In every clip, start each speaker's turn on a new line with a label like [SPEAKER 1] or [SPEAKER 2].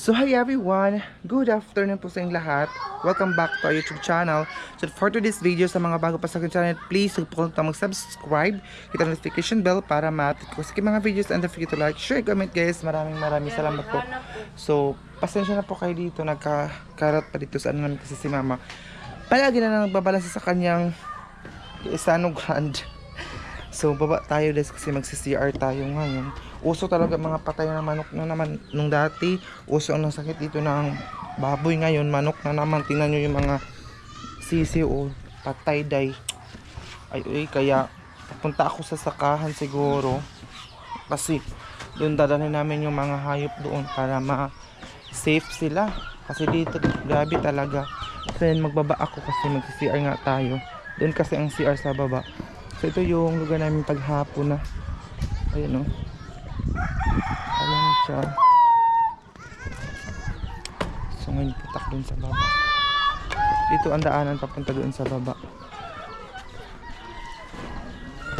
[SPEAKER 1] So hi everyone, good afternoon po sa inyong lahat. Welcome back to our YouTube channel. So for today's video, sa mga bago pa sa aking channel, please huwag po kang mag-subscribe, hit ang notification bell para ma-update ko sa aking mga videos, and don't forget to like, share, comment guys. Maraming salamat po. So pasensya na po kayo dito, nagkakarat pa dito sa ano namin kasi si mama palagi na lang nagbabalansa sa kanyang Isano Grand. So baba tayo guys kasi magsi-CR tayo ngayon. Uso talaga mga patay na manok na naman nung dati. Uso ang sakit dito ng baboy, ngayon manok na naman. Tingnan nyo yung mga sisi o patay day. Ay, kaya papunta ako sa sakahan siguro. Kasi doon dadalhin namin yung mga hayop doon para ma-safe sila. Kasi dito grabe talaga. So yun, magbaba ako kasi magsi-CR nga tayo. Doon kasi ang CR sa baba. So ito yung lugar namin paghapon na. Ayun o. Ayan siya. So ngayon putak dun sa baba. Dito ang daanan papunta doon sa baba.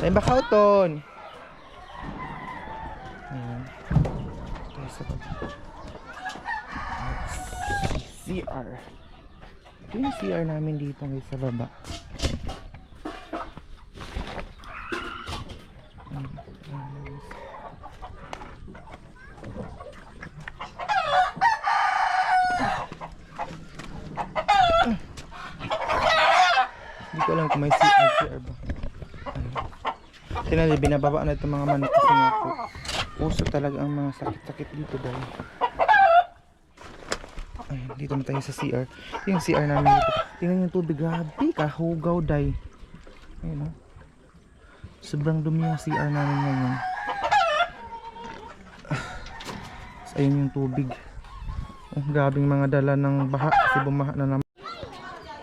[SPEAKER 1] Ay bakauton. Ayan. Tayo sa baba. CR. Ito yung CR namin dito guys sa baba. Hindi ko alam kung may CR ba. Tingnan, binababa na itong mga manok kasi nga po uso talaga ang mga sakit-sakit dito dahil. Ayun, dito na tayo sa CR. Ito yung CR namin dito. Tingnan yung tubig, grabe kahugaw day. Ayun o. Sobrang dumi yung CR namin ngayon. So, ayun yung tubig. Grabing mga dala ng baha kasi bumaha na naman.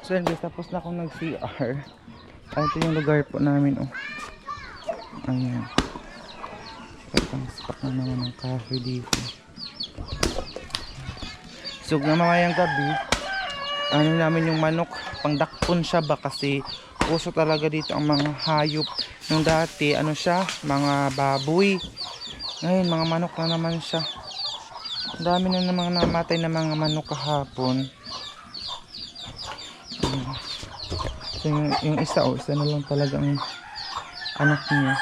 [SPEAKER 1] So yun guys, tapos na akong nag-CR. Ito yung lugar po namin oh. Ayan. Patang spot na naman ng cafe dito. So mamayang gabi, ano namin yung manok, pangdakpon siya ba kasi uso talaga dito ang mga hayop. Nung dati ano siya, mga baboy. Ngayon mga manok na naman siya. Ang dami na namang namatay na mga manok kahapon. So yung isa isa na lang talaga ang anak niya.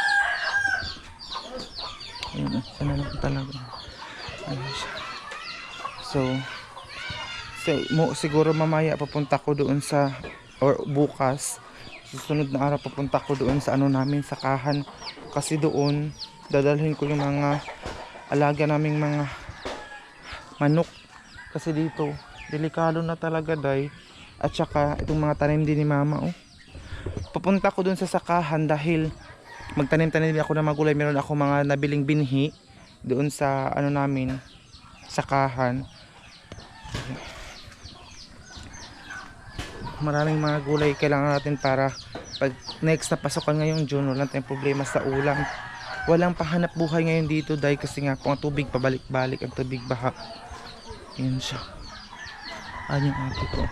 [SPEAKER 1] Ayun, isa na lang talaga. Ayun siya. So siguro mamaya papunta ko doon sa, or bukas, susunod na araw papunta ko doon sa ano namin, sakahan. Kasi doon dadalhin ko yung mga alaga naming mga manok. Kasi dito delikado na talaga day. At saka itong mga tanim din ni mama oh. Papunta ko dun sa sakahan dahil magtanim-tanim ako ng magulay. Meron ako mga nabiling binhi doon sa ano namin, sakahan. Maraming mga gulay kailangan natin para pag next na pasukan ngayong June walang tayong problema sa ulam. Walang pahanap buhay ngayon dito dahil kasi nga po ang tubig pabalik-balik, ang tubig baha. Yan siya. Ayan yung ate ko.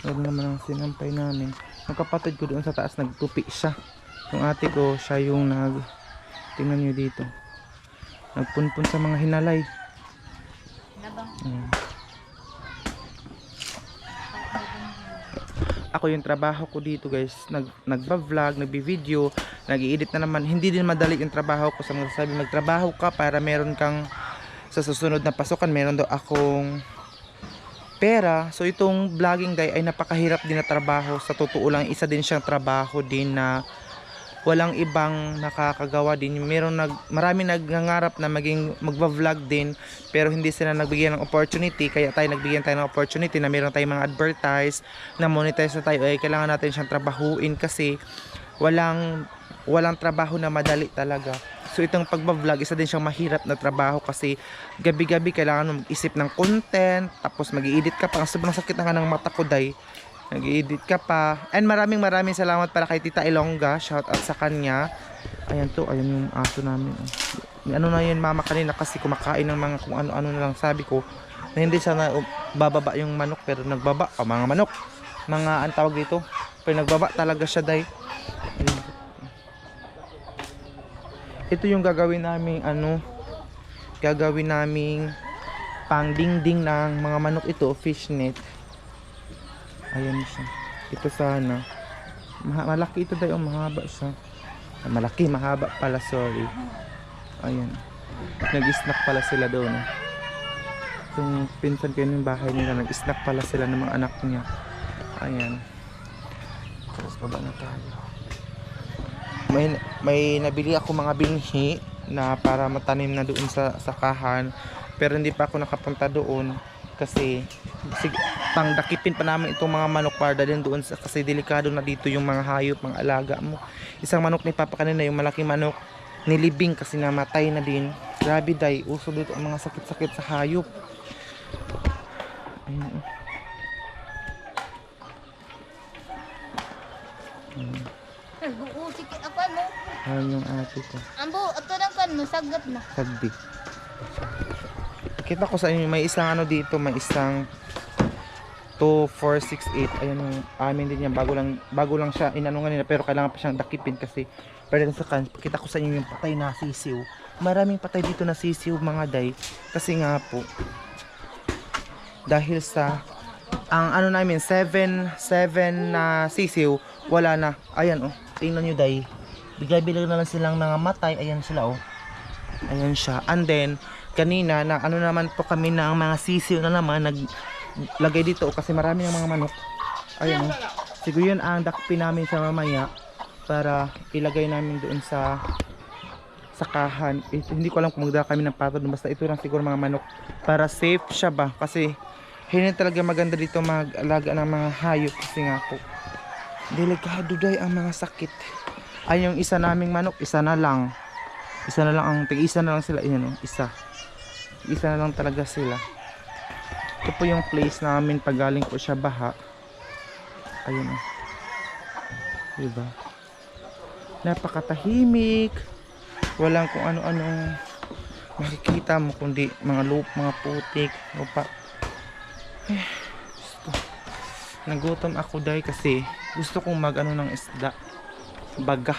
[SPEAKER 1] Huwag naman ang sinampay namin. Ang kapatid ko doon sa taas nagtupi siya. Yung ate ko siya yung tingnan nyo dito, nagpunpun sa mga hinalay. Ako yung trabaho ko dito guys, nagba-vlog, nagbi-video, nag-i-edit na naman. Hindi din madali yung trabaho ko. Sa mga sabi, magtrabaho ka para meron kang sa susunod na pasukan, meron daw akong pera. So itong vlogging day ay napakahirap din na trabaho. Sa totoo lang, isa din siyang trabaho din na walang ibang nakakagawa din. Marami nagngangarap na magva-vlog din pero hindi sila nagbigyan ng opportunity. Kaya nagbigyan tayo ng opportunity na meron tayong mga advertise na monetize na tayo. Ay kailangan natin siyang trabahuin kasi walang trabaho na madali talaga. So itong pagba-vlog, isa din siyang mahirap na trabaho kasi gabi-gabi kailangan mo mag-isip ng content, tapos mag-i-edit ka pa. Sobrang sakit na nga ng mata ko day. Nag-i-edit ka pa. And maraming salamat pala kay Tita Ilongga. Shout out sa kanya. Ayan to, ayan yung aso namin. Ano na yun mama kanina kasi kumakain ng mga kung ano-ano na lang. Sabi ko na hindi sana bababa yung manok pero nagbaba. Mga manok. Mga ang tawag dito. Pero nagbaba talaga siya day. Ito yung gagawin naming pang dingding ng mga manok ito, fishnet. Ayan siya. Ito sana. Malaki ito tayo, mahaba siya. Malaki, mahaba pala, sorry. Ayan. Nag-snack pala sila doon. Yung pinsan ko yung bahay nila, nag-snack pala sila ng mga anak niya. Ayan. Tapos baba na tayo. May nabili ako mga binhi na para matanim na doon sa sakahan. Pero hindi pa ako nakapunta doon kasi pangdakipin pa namin itong mga manok para din doon kasi delikado na dito yung mga hayop, mga alaga mo. Isang manok ni Papa kanina, yung malaking manok, nilibing kasi namatay na din. Grabe day, uso dito ang mga sakit-sakit sa hayop. Ayun.
[SPEAKER 2] Nag-uusik ako mo.
[SPEAKER 1] Ayun yung ate ko.
[SPEAKER 2] Ambo, ato lang kan mo, sagat na.
[SPEAKER 1] Sagdi. Kita ko sa inyo, may isang ano dito, may isang 2468. Ayun yung amin din yan, bago lang siya inano nga nila, pero kailangan pa siyang dakipin kasi pwede sa kan. Kita ko sa inyo yung patay na sisiw. Maraming patay dito na sisiw mga day kasi nga po dahil sa ang ano namin 7 na sisiw wala na. Ayan oh, tingnan nyo day, bigla-bigla na lang silang mga matay. Ayan sila oh, ayan siya. And then kanina na ano naman po kami ng mga sisiw na naman naglagay dito oh, kasi marami ng mga manok. Ayan oh, siguro yun ang dakpin namin sa mamaya para ilagay namin doon sa sakahan. Hindi ko alam kung magdala kami ng patod, basta ito lang siguro mga manok para safe siya ba, kasi hindi talaga maganda dito mag-alaga ng mga hayop kasi nga po delikado day ang mga sakit. Ay yung isa naming manok, isa na lang ang tig-isa na lang sila. Yan, isa na lang talaga sila. Ito po yung place namin pag galing po siya baha. Ayun oh, diba, napakatahimik, walang kung ano-anong makikita mo kundi mga mga putik, lupa. Nagutom ako dahil kasi gusto kong mag-ano ng isda, baga.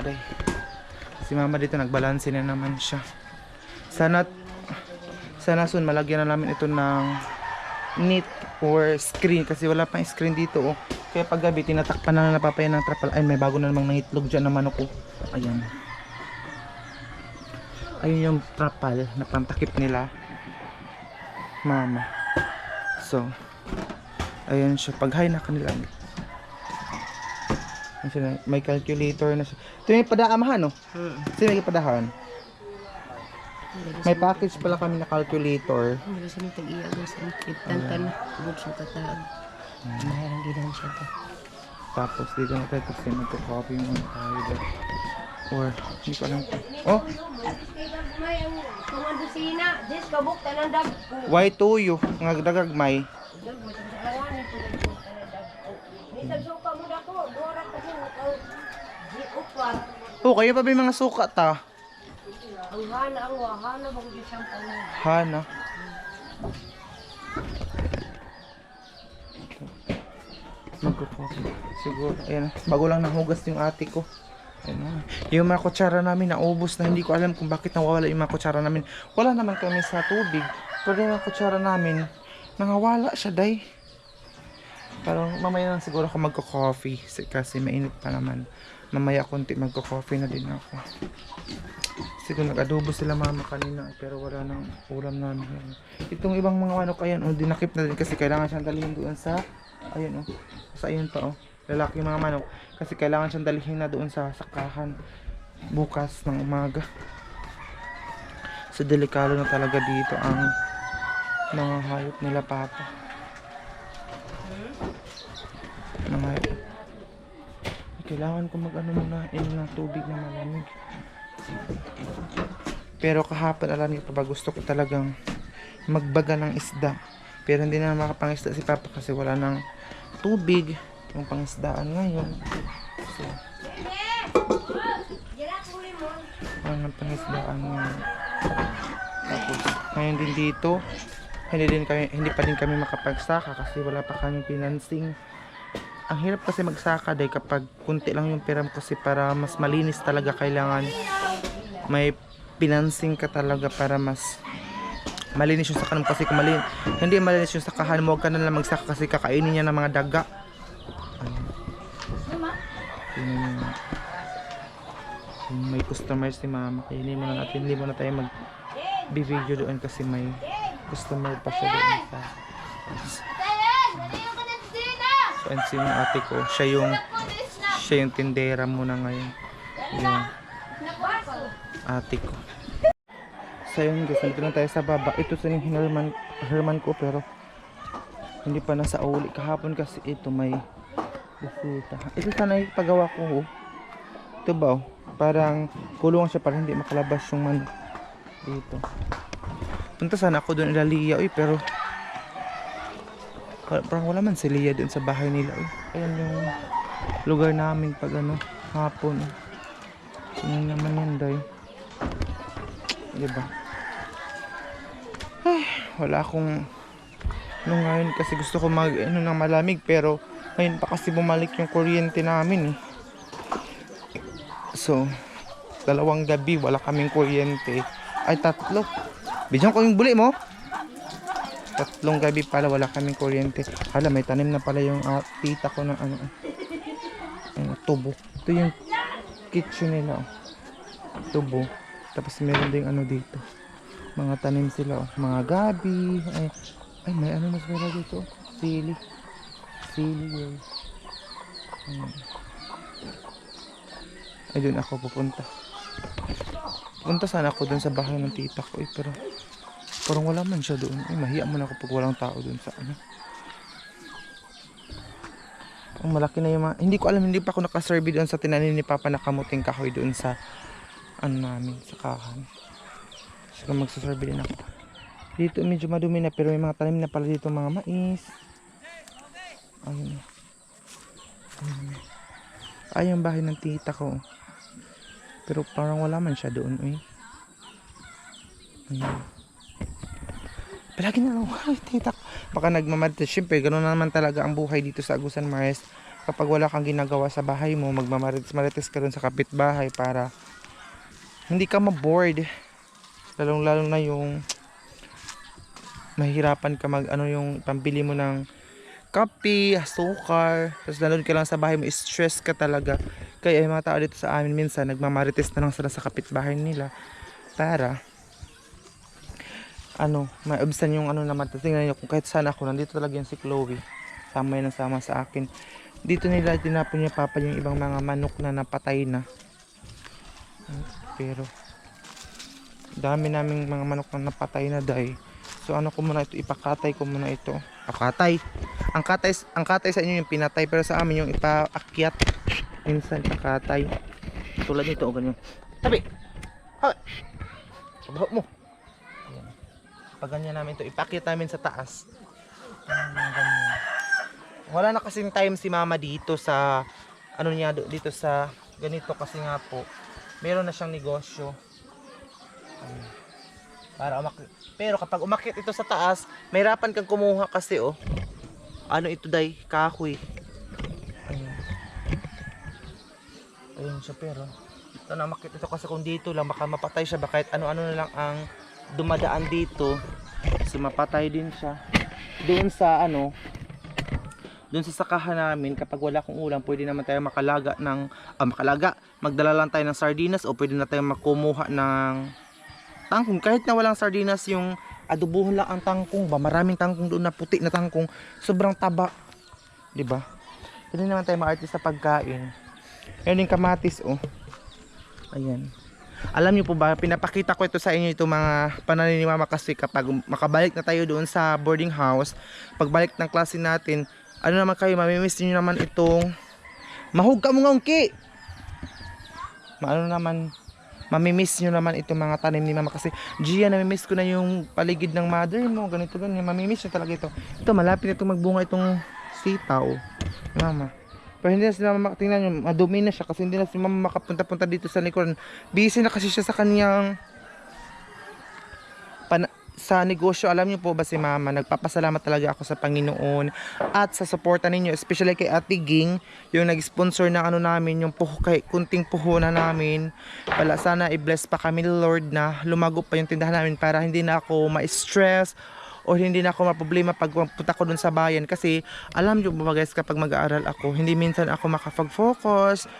[SPEAKER 1] Aday, si mama dito nagbalanse na naman siya. Sana soon malagyan na namin ito ng net or screen kasi wala pang screen dito oh. Kaya pag gabi tinatakpan na napapayan ng trapal. Ay, may bago na namang nangitlog dyan na manok oh. Ayan, ayun yung trapal na pantakip nila mama. So ayan siya, paghay na kanila. May calculator na siya. Ito yung padaamahan, no? Sino may padahan? May package pala kami na calculator.
[SPEAKER 3] Hindi kasi may tag-iyaw sa tantan. Huwag siya tatawag. Mahirang gidan siya to.
[SPEAKER 1] Tapos dito na tayo kasi magkakopy muna tayo dito. Or hindi ko alam. Oh! Why tuyo? Nga dagagmay. Oh, kayo pa ba yung mga suka ta?
[SPEAKER 3] Ang wahana, bago di siyang pangalan.
[SPEAKER 1] Hana. Magkakopy. Siguro, ayan. Bago lang nahugas yung ate ko. Ayan. Yung mga kutsara namin naubos na, hindi ko alam kung bakit nawawala yung mga kutsara namin. Wala naman kami sa tubig. Pero yung mga kutsara namin, nangawala siya day. Pero mamaya lang siguro ako magko-coffee kasi mainit pa naman. Mamaya konti magko-coffee na din ako. Siguro nag-adobo sila mama kanina pero wala nang ulam namin. Itong ibang mga manok ayan oh, dinakip na din kasi kailangan siyang dalhin doon sa ayan oh. Sa ayun pa oh. Lalaki mga manok kasi kailangan siyang dalhin na doon sa sakahan bukas ng umaga. So delikado na talaga dito ang mga hayop nila papa. Mga kailangan ko mag-ano muna ng tubig na malamig. Pero kahapon alam niyo pa ba, gusto ko talagang magbaga ng isda. Pero hindi na makapangisda si papa kasi wala nang tubig yung pangisdaan ngayon. So wala nang pangisdaan ngayon. Tapos ngayon din dito hindi pa din kami makapagsaka kasi wala pa kaming financing. Ang hirap kasi magsaka dahil kapag kunti lang yung pera mo kasi para mas malinis talaga kailangan may financing ka talaga para mas malinis yung sakahan mo kasi kung hindi malinis yung sakahan mo, huwag ka na lang magsaka kasi kakainin niya ng mga daga. Ayun. May customers si mama kaya hindi mo na tayo mag-video doon kasi may customer pa siya doon sa so and si yung ate ko siya yung tindera muna ngayon yung ate ko. So yun guys, nandito lang tayo sa baba. Ito sa yung Herman ko pero hindi pa nasa uli kahapon kasi ito may bisita. Ito sana ipagawa ko ito ba parang kulungan siya para hindi makalabas yung man dito. Punta sana ako doon ila Lia pero parang wala man si Lia doon sa bahay nila ayan yung lugar namin pag hapon yun naman yan day diba ay wala akong ngayon kasi gusto ko ng malamig pero ngayon pa kasi bumalik yung kuryente namin so 2 gabi wala kaming kuryente ay 3 bigyan ko yung buli mo 3 gabi pala wala kaming kuryente. Hala may tanim na pala yung tita ko ng tubo. Ito yung kitchen nila tubo tapos meron ding dito mga tanim sila mga gabi ay may mas wala dito sili guys. Ay doon ako pupunta sana ako doon sa bahay ng tita ko pero parang wala man siya doon mahiya man ako pag walang tao doon sa ang malaki na yung mga hindi ko alam hindi pa ako nakasurvey doon sa tinanim ni Papa na kamuting kahoy doon sa namin sa kahan so magsasurvey din ako dito medyo madumi na pero may mga tanim na pala dito mga mais ay yung bahay ng tita ko pero parang wala man siya doon palagi na lang tita baka nagmamadali syempre ganoon naman talaga ang buhay dito sa Agusan Mares kapag wala kang ginagawa sa bahay mo magmamarites ka rin sa kapitbahay para hindi ka ma-bored lalong na yung mahirapan ka yung pambili mo ng kape, asukar tapos nalun ka lang sa bahay mo stress ka talaga kaya yung mga tao dito sa amin minsan nagmamarites na lang sila sa kapitbahay nila para maibsan yung naman tingnan niyo kung kahit saan ako nandito talaga yung si Chloe sama sa akin dito nila tinapon niya Papa yung ibang mga manok na napatay na pero dami naming mga manok na napatay na dahil so ko muna ito ipakatay ko muna ito ang katay sa inyo yung pinatay pero sa amin yung ipaakyat minsan ipakatay tulad nito ganyan tabi sabaho mo pag ganyan namin ito ipakit namin sa taas wala na kasing time si mama dito sa niya dito sa ganito kasi nga po meron na siyang negosyo para pero kapag umakyat ito sa taas mahirapan kang kumuha kasi ito day kahoy ayun siya pero ito na umakyat ito kasi kung dito lang baka mapatay siya baka kahit ano na lang ang dumadaan dito so mapatay din siya doon sa doon sa sakahan namin kapag wala akong ulam pwede naman tayo magdala lang tayo ng sardinas o pwede na tayo makumuha ng tangkong kahit na walang sardinas yung adobohon lang ang tangkong maraming tangkong doon na puti na tangkong sobrang taba diba pwede naman tayo ma-artist sa pagkain ayun yung kamatis ayan. Alam niyo po ba, pinapakita ko ito sa inyo itong mga pananim ni Mama kasi kapag makabalik na tayo doon sa boarding house, pagbalik ng klase natin, naman kayo, mamimiss niyo naman itong mahug ka mo nga ungki. Mamimiss niyo naman itong mga tanim ni Mama kasi Gia, namimiss ko na yung paligid ng mother mo, ganito ganyan, mamimiss niyo talaga ito. Ito, malapit na itong magbunga itong sitaw, Mama. Pero hindi na si Mama, tingnan nyo, madumi na siya kasi hindi na si Mama makapunta-punta dito sa likuran. Busy na kasi siya sa kanyang sa negosyo, alam niyo po ba si Mama, nagpapasalamat talaga ako sa Panginoon at sa suporta ninyo, especially kay Ate Ging, yung nag-sponsor ng ano namin, yung kay kunting puhunan namin. Wala, sana i-bless pa kami ni Lord na lumago pa yung tindahan namin para hindi na ako ma-stress o hindi na ako maproblema pag punta ko dun sa bayan. Kasi alam niyo ba guys, kapag mag-aaral ako, hindi minsan ako makapag-focus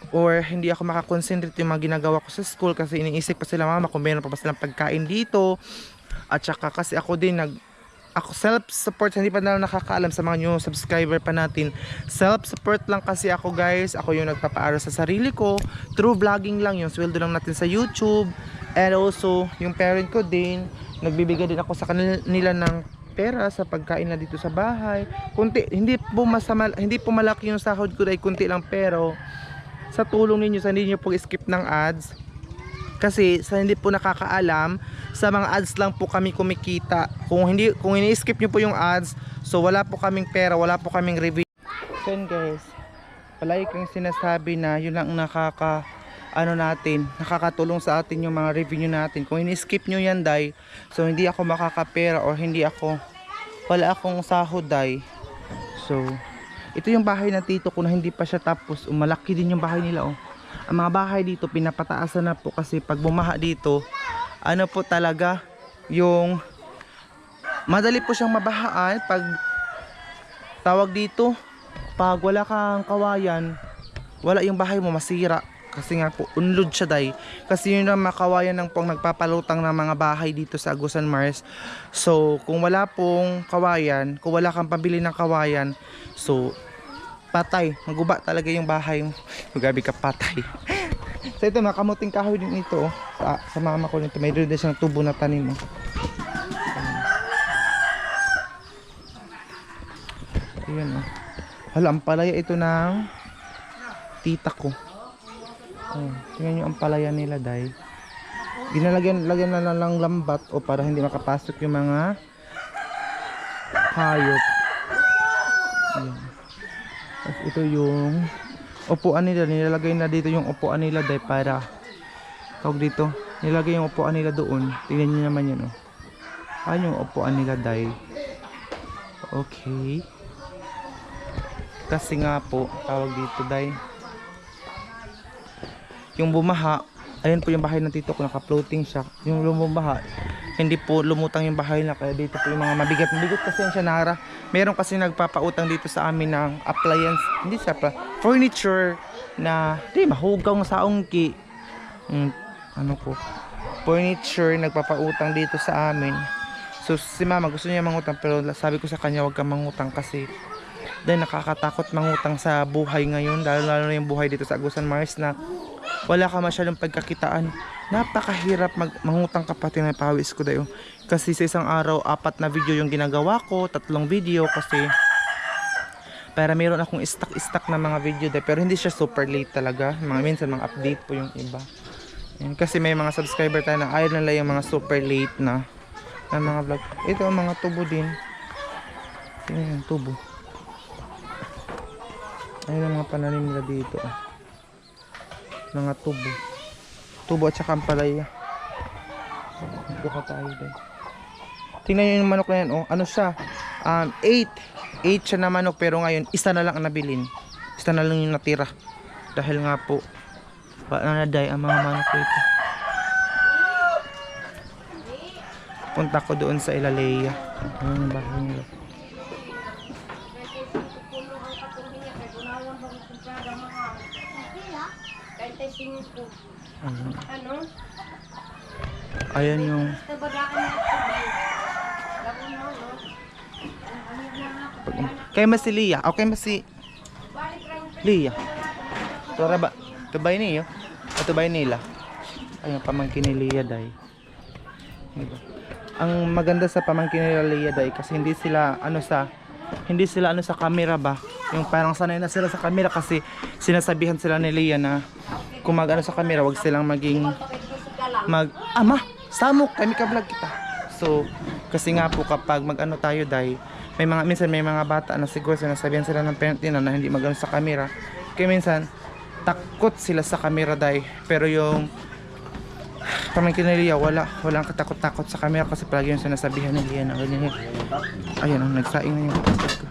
[SPEAKER 1] or hindi ako makakonsentrate yung mga ginagawa ko sa school kasi iniisip pa sila mama kung meron pa ba silang pagkain dito. At saka kasi ako din ako self-support, hindi pa na nakakaalam sa mga new subscriber pa natin. Self-support lang kasi ako guys. Ako yung nagpapaaral sa sarili ko. Through vlogging lang, yung sweldo lang natin sa YouTube. And also, yung parent ko din, nagbibigay din ako sa kanila ng pera sa pagkain na dito sa bahay. Kunti, hindi po malaki yung sahod ko dahil kunti lang, pero sa tulong ninyo, sa hindi nyo po skip ng ads. Kasi sa hindi po nakakaalam, sa mga ads lang po kami kumikita. Kung ini-skip niyo po yung ads, so wala po kaming pera, wala po kaming review. So yun guys, palagi kong sinasabi na yun lang nakakatulong sa atin yung mga review natin. Kung ini-skip niyo yan day, so hindi ako makakapera or wala akong sahod day. So ito yung bahay na tito ko na hindi pa siya tapos. Malaki din yung bahay nila oh. Ang mga bahay dito pinapataasan na po kasi pag bumaha dito, ano po talaga, yung madali po siyang mabahaan pag tawag dito, pag wala kang kawayan, wala yung bahay mo masira. Kasi nga po, unlod siya day. Kasi yun ang makawayan ng pong nagpapalutang ng mga bahay dito sa Agusan Mars. So, kung wala pong kawayan, kung wala kang pambili ng kawayan, so, patay. Maguba talaga yung bahay mo. Gabi ka patay. So, ito, makamuting kahoy din ito. Sa mama ko nito. May rin siyang tubo na tanim mo. Ayan o. Hala, ang palaya ito ng tita ko. Oh, tingnan nyo ang palaya nila day. Ginalagyan na lang lambat o para hindi makapasok yung mga hayop. Ayan. Tapos ito yung upuan nila. Nilalagay na dito yung upuan nila day para tawag dito. Nilagay yung upuan nila doon. Tingnan nyo naman yun oh. Ayan yung upuan nila day. Okay. Kasi nga po tawag dito day, yung bumaha, ayun po yung bahay ng tito ko, naka-floating siya. Yung lumabaha, hindi po lumutang yung bahay na, kaya dito po yung mga mabigat kasi yan siya nara. Meron kasi nagpapautang dito sa amin ng appliance, hindi siya pa, furniture na, di mahugaw sa ungki. Ano po, furniture, nagpapautang dito sa amin. So si mama gusto niya mangutang, pero sabi ko sa kanya wag kang mangutang kasi dahil nakakatakot mangutang sa buhay ngayon, lalo na yung buhay dito sa Agusan Mars na wala ka masyadong pagkakitaan. Napakahirap mangutang kapatid na pawis ko dayo. Kasi sa isang araw, 4 na video yung ginagawa ko, 3 video kasi para meron akong stock na mga video dayo. Pero hindi siya super late talaga. Minsan mga update po yung iba. Yan, kasi may mga subscriber tayo na ayaw nila yung mga super late na mga vlog. Ito ang mga tubo din. Tingnan yung tubo. Ayun ang mga pananim nila dito. Mga tubo at saka ampalaya. Buka tayo din. Tingnan nyo yung manok na yan oh. Ano siya? 8 siya na manok, pero ngayon isa na lang ang nabilin. Isa na lang yung natira. Dahil nga po naday ang mga manok dito. Punta ko doon sa Ilalea. Ano yung bahay nila? Ayan yung kay mas si Lia. Okay mas si Lia. Tora ba? Tubay niyo? Tubay nila. Ayun pamangkin ni Lia day. Ang maganda sa pamangkin ni Lia day kasi hindi sila ano sa camera ba? Yung parang sanay na sila sa camera kasi sinasabihan sila ni Lia na kung mag-ano sa camera, wag silang ama, samok, kami ka-vlog kita. So, kasi nga po kapag mag-ano tayo day, minsan may mga bata na siguro sinasabihan sila ng parent nila na hindi mag-ano sa camera. Kaya minsan, takot sila sa camera day. Pero yung pamangkin ni Lia, walang katakot-takot sa camera kasi palagi yung sinasabihan ni Lia na ganyan yun. Ayun, nagsaing na yung kapatid ko.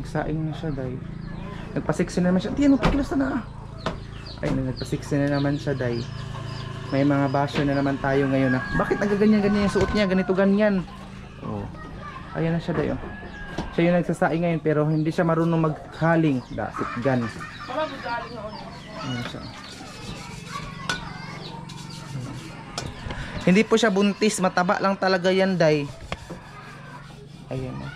[SPEAKER 1] Nagsaing na siya, day. Nagpasiksi na naman siya. Tiyan, pakilos na. Ayun, nagpasiksi na naman siya, day. May mga basyo na naman tayo ngayon na. Bakit nagaganyan-ganyan yung suot niya? Ganito, ganyan. Oh. Ayan na siya, day. Oh. Siya yung nagsasaing ngayon pero hindi siya marunong maghaling. Dasit gan. Ayan siya. Hindi po siya buntis, mataba lang talaga yan, day. Ayan na.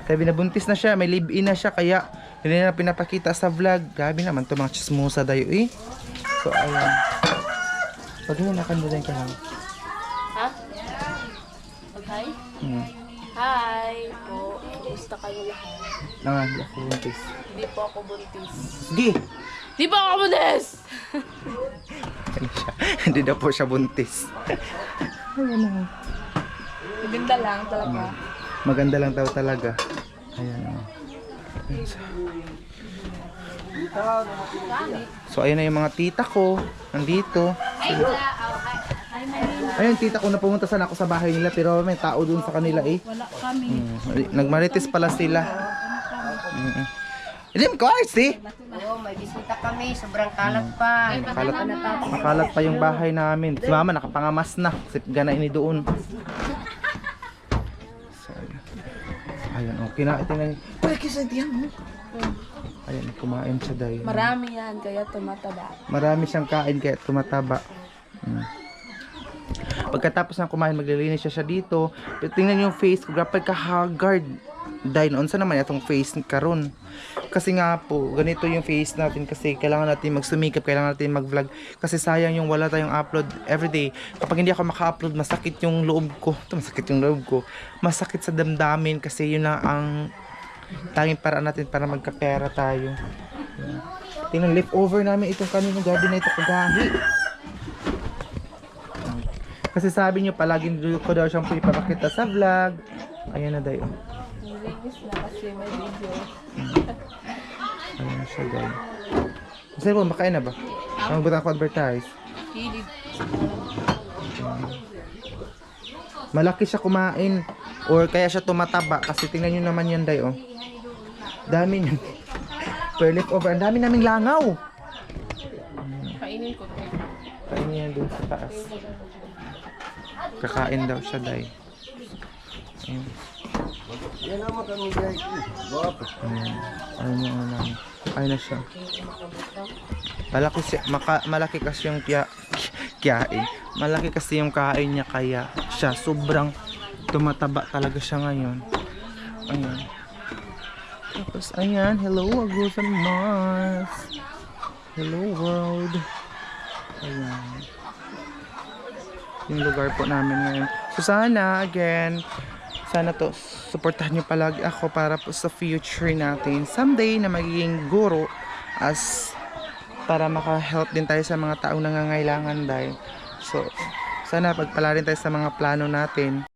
[SPEAKER 1] Sabi na buntis na siya, may live-in na siya, kaya hindi na pinapakita sa vlog. Grabe naman to mga chismosa dayo eh. So ayan. Pag yun, nakandalan ka lang.
[SPEAKER 2] Ha? Okay? Hi po. Kumusta kayo lahat?
[SPEAKER 1] Hindi ako buntis.
[SPEAKER 2] Hindi po ako buntis.
[SPEAKER 1] Sige!
[SPEAKER 2] Di po ako buntis!
[SPEAKER 1] Ayan siya. Hindi na po siya buntis. Ayan na.
[SPEAKER 2] Maganda lang talaga.
[SPEAKER 1] Maganda lang daw talaga. Ayan o. So ayan na yung mga tita ko. Nandito. Ayun, tita ko na pumunta sana ako sa bahay nila pero may tao dun sa kanila eh.
[SPEAKER 2] Wala kami.
[SPEAKER 1] Nagmarites pala sila. Hindi mo kaayos eh.
[SPEAKER 3] Oo, may bisita kami. Sobrang kalat pa.
[SPEAKER 1] Makalat pa yung bahay namin. Si mama nakapangamas na. Sip gana ini doon. So, ayan, okay na. Ito na yun. Ay, kisa diyan mo. Ayan, kumain siya dahil.
[SPEAKER 2] Marami yan, kaya tumataba.
[SPEAKER 1] Marami siyang kain kaya tumataba. Pagkatapos ng kumain, maglilinis siya dito. Pero tingnan yung face ko, grabe ka haggard. Dahil noon sa naman itong face karon. Kasi nga po, ganito yung face natin kasi kailangan natin magsumikap, kailangan natin mag-vlog. Kasi sayang yung wala tayong upload everyday. Kapag hindi ako maka-upload, masakit yung loob ko. Masakit yung loob ko. Masakit sa damdamin kasi yun na ang tanging paraan natin para magkapera tayo. Tingnan, leftover namin itong kaninong gabi na ito kagahi. Kasi sabi nyo, palaging ko daw siyang ipapakita sa vlog. Ayan na dayo.
[SPEAKER 2] Nilinis na kasi may video.
[SPEAKER 1] Ayan siya guys. Kasi po, makain na ba? Ang buta ko advertise.
[SPEAKER 2] Hilig.
[SPEAKER 1] Malaki siya kumain. Or kaya siya tumataba. Kasi tingnan nyo naman yan dayo. Dami nyo. Per leftover. Ang dami naming langaw.
[SPEAKER 2] Kainin ko to.
[SPEAKER 1] Kainin yan dun sa taas. Kakain daw siya day. Ayan. Ayun yung ano. Ayun na siya. Malaki kasi yung kiyain. Malaki kasi yung kain niya kaya siya sobrang tumataba talaga siya ngayon. Ayan. Tapos ayan, hello Agus and Mars. Hello world. Ayan. Yung lugar po namin ngayon. So sana again, sana to supportahan nyo palagi ako para po sa future natin. Someday na magiging guro as para maka-help din tayo sa mga taong nangangailangan dahil. So sana pagpalarin tayo sa mga plano natin.